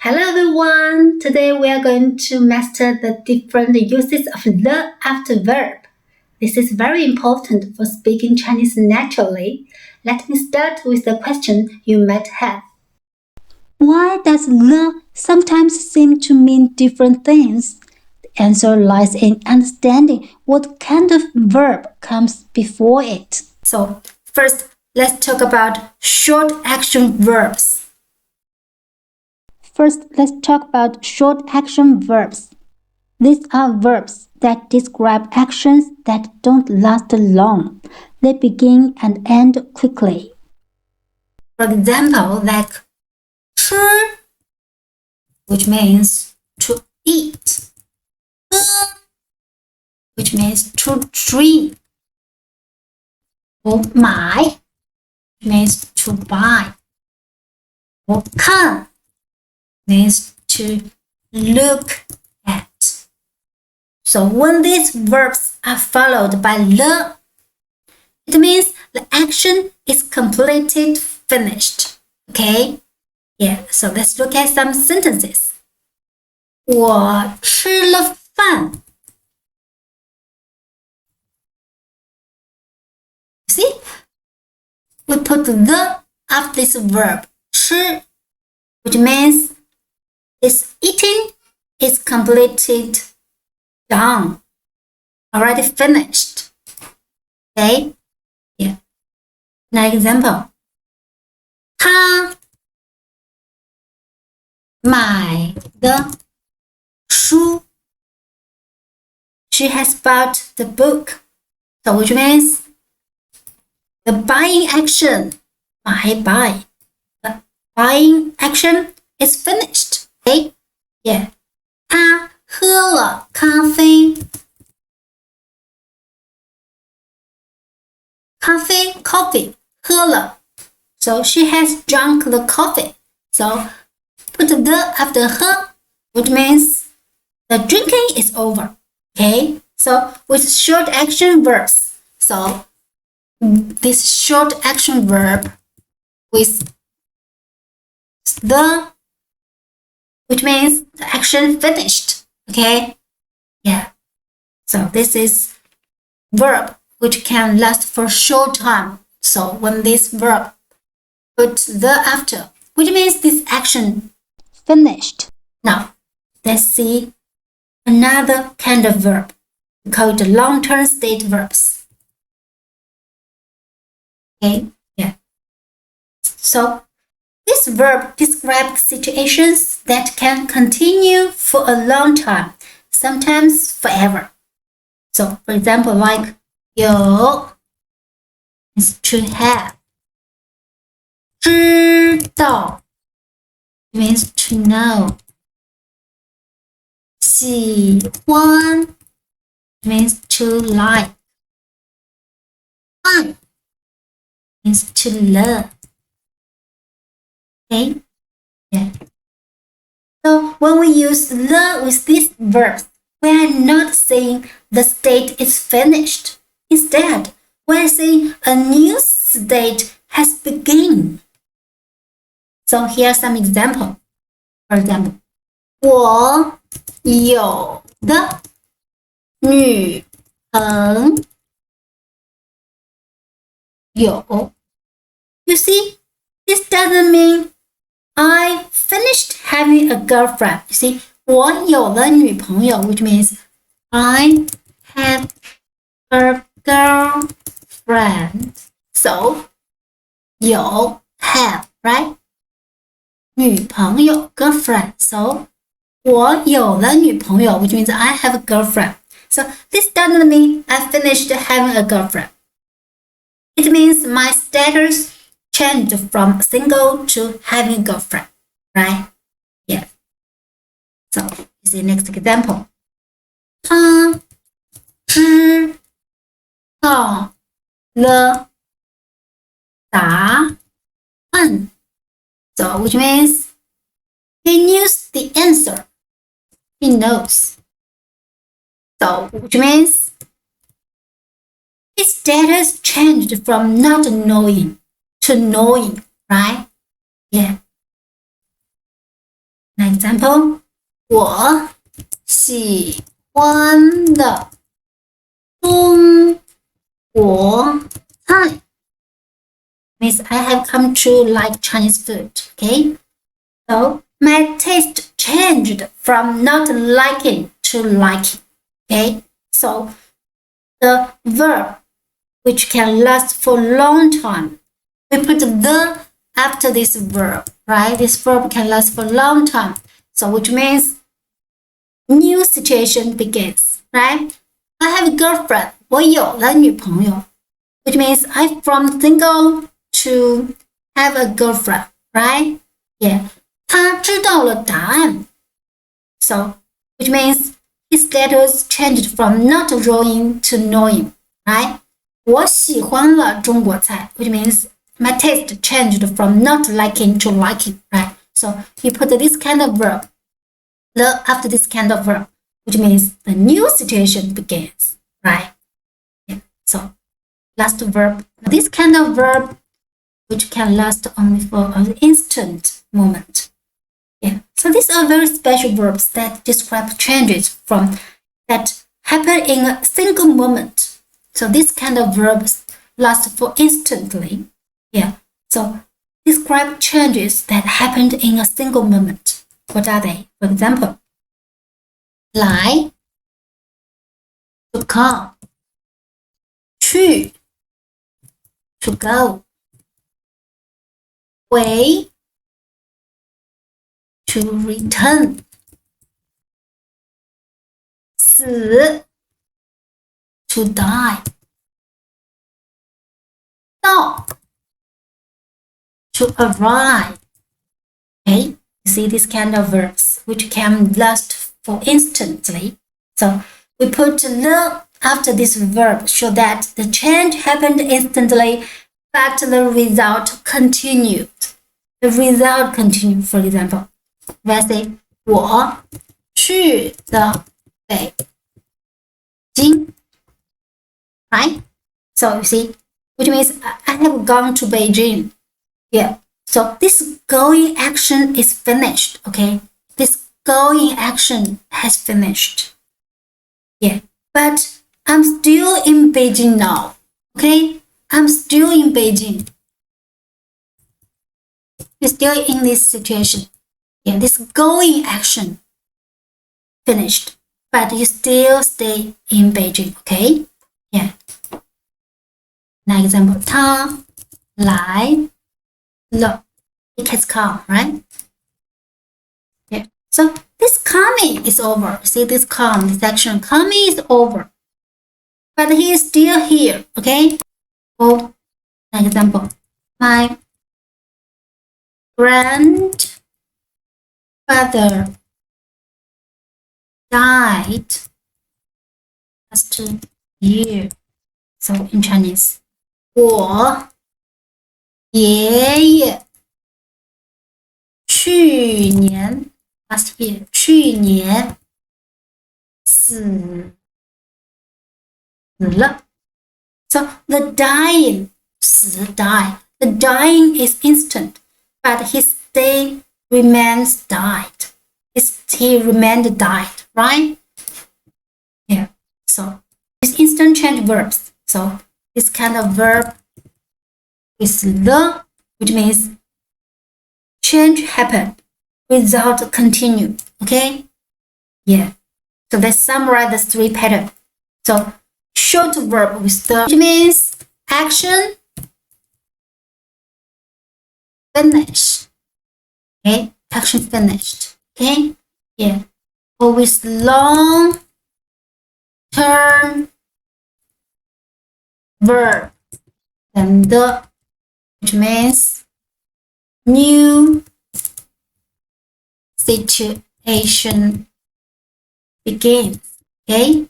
Hello everyone! Today we are going to master the different uses of the after verb. This is very important for speaking Chinese naturally. Let me start with the question you might have. Why does the sometimes seem to mean different things? The answer lies in understanding what kind of verb comes before it. So, first, let's talk about short action verbs. First, let's talk about short action verbs. These are verbs that describe actions that don't last long. They begin and end quickly. For example, like 吃, which means to eat. 喝, which means to drink. Or 买, which means to buy. Or 看, means to look at. So when these verbs are followed by the, it means the action is completed, finished. Okay? Yeah, so let's look at some sentences. 我吃了饭. See? We put the after this verb, 吃, which means it's eating, is completed, done, already finished. Okay? Yeah. Now example. 他买的书. She has bought the book. So which means the buying action, buy. The buying action is finished. Okay? Yeah. 他喝了咖啡. Coffee, 喝了. So she has drunk the coffee. So put the after her, which means the drinking is over. Okay? So with short action verbs. So this short action verb with the, which means the action finished. Okay? Yeah. So this is verb which can last for a short time. So when this verb put the after, which means this action finished. Now, let's see another kind of verb. We call it long-term state verbs. Okay? Yeah. So this verb describes situations that can continue for a long time, sometimes forever. So, for example, like 有 is to have. 知道 means to know. 喜欢 means to like. 爱 means to love. Okay? Yeah. So when we use the with these verbs, we are not saying the state is finished. Instead, we are saying a new state has begun. So here are some examples. For example, 我有的女朋友. You see, this doesn't mean I finished having a girlfriend. You see, 我有了女朋友, which means I have a girlfriend. So, 有 have, right? 女朋友 girlfriend. So, 我有了女朋友, which means I have a girlfriend. So, this doesn't mean I finished having a girlfriend. It means my status changed from single to having a girlfriend, right? Yeah. So, is the next example. 他知道了答案. So, which means he knows the answer. He knows. So, which means his status changed from not knowing to knowing, right? Yeah. An example, 我喜欢的中国菜 means I have come to like Chinese food. Okay, so my taste changed from not liking to liking. Okay, so the verb which can last for a long time, we put the after this verb, right? This verb can last for a long time, so which means new situation begins, right? I have a girlfriend. 我有了女朋友 which means I from single to have a girlfriend, right? Yeah. 他知道了答案 so which means his status changed from not knowing to knowing, right? 我喜欢了中国菜 which means my taste changed from not liking to liking, right? So you put this kind of verb the after this kind of verb, which means the new situation begins, right? Yeah. So last verb, this kind of verb which can last only for an instant moment. Yeah. So these are very special verbs that describe changes from that happen in a single moment. So this kind of verbs last for instantly. Yeah. So describe changes that happened in a single moment. What are they? For example, 来 to come, 去 to go, 回 to return, 死 to die, 到 to arrive. Okay, you see this kind of verbs which can last for instantly. So we put the after this verb so that the change happened instantly, but the result continued. The result continued. For example, let's say 我去了北京, right? So you see, which means I have gone to Beijing. Yeah. So this going action is finished. Okay. This going action has finished. Yeah. But I'm still in Beijing now. Okay. I'm still in Beijing. You're still in this situation. Yeah. This going action finished. But you still stay in Beijing. Okay. Yeah. Now example, 他来了 it has come, right? Yeah. So this coming is over. See this come, this action coming is over. But he is still here, okay? For example, my grandfather died last year. So in Chinese, 我爷爷去年 last year 去年死了 so the dying 死 die the dying is instant but his stay remains died he remained died, right? Yeah, so it's instant change verbs. So this kind of verb is the, which means change happened without continue. Okay? Yeah. So let's summarize the three patterns. So short verb with the, which means action, finish. Okay? Action finished. Okay? Yeah. Or with long term verb and the, which means new situation begins. Okay?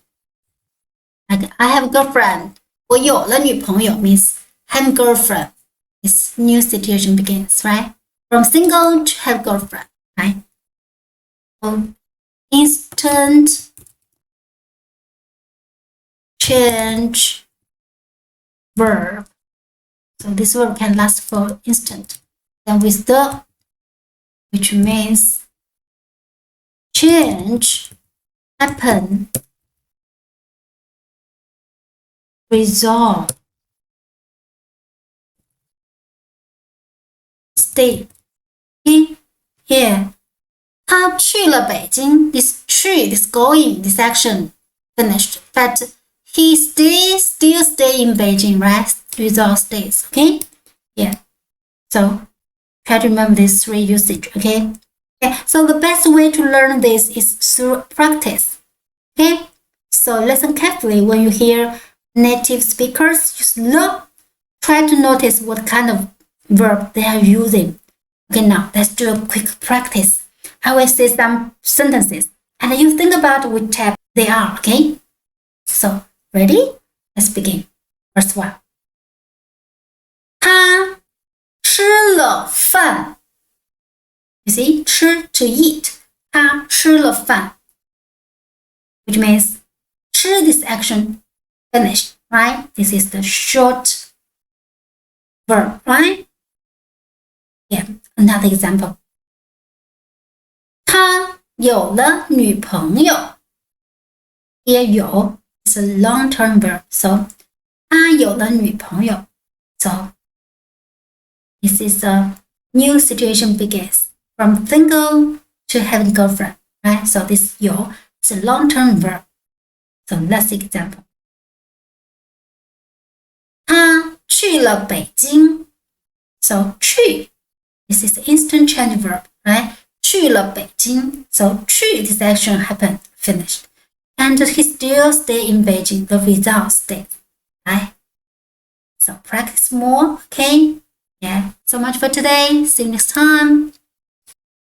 Like I have a girlfriend. 我有了女朋友 means have girlfriend. This new situation begins, right? From single to have girlfriend, right? Instant change verb. So this verb can last for instant. Then with the, which means change, happen, resolve, stay. Okay, here. 他去了北京 this 去 this going this action finished, but he still stay in Beijing, right? Result stays. Okay, yeah. So try to remember these three usage. Okay. Okay. So the best way to learn this is through practice. Okay. So listen carefully when you hear native speakers. Just look. Try to notice what kind of verb they are using. Okay. Now let's do a quick practice. I will say some sentences and you think about which type they are, okay? So, ready? Let's begin. First one. 他吃了饭 You see, 吃 to eat. 他吃了饭 which means 吃 this action finished, right? This is the short verb, right? Yeah, another example. 他有了女朋友 Here 有 is a long-term verb. So 他有了女朋友 So this is a new situation begins from single to having girlfriend, right? So this 有 is a long-term verb. So let's see example. 他去了北京 So 去 this is instant change verb, right? 去了北京 So 去 this action happened, finished. And he still stay in Beijing. The result stays, right? So practice more, okay? Yeah. So much for today. See you next time.